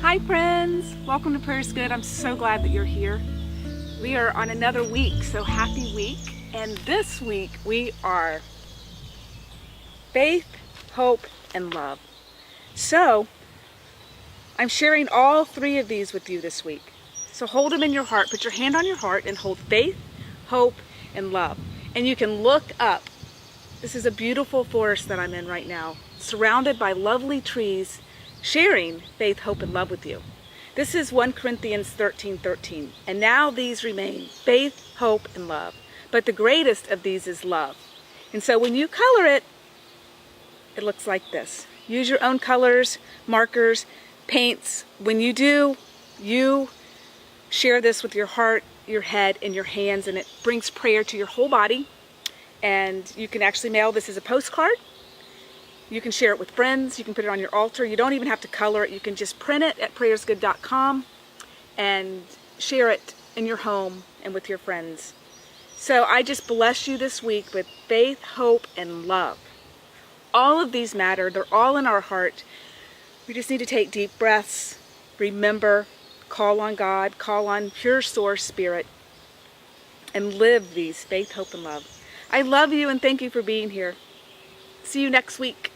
Hi friends, welcome to Prayer's Good. I'm so glad that you're here. We are on another week, so happy week. And this week we are faith, hope, and love. So I'm sharing all three of these with you this week. So hold them in your heart, put your hand on your heart and hold faith, hope, and love. And you can look up. This is a beautiful forest that I'm in right now, surrounded by lovely trees, sharing faith, hope, and love with you. This is 1 Corinthians 13:13. And now these remain, faith, hope, and love. But the greatest of these is love. And so when you color it, it looks like this. Use your own colors, markers, paints. When you do, you share this with your heart, your head, and your hands, and it brings prayer to your whole body. And you can actually mail this as a postcard. You can share it with friends. You can put it on your altar. You don't even have to color it. You can just print it at prayersgood.com and share it in your home and with your friends. So I just bless you this week with faith, hope, and love. All of these matter. They're all in our heart. We just need to take deep breaths, remember, call on God, call on pure source spirit, and live these faith, hope, and love. I love you and thank you for being here. See you next week.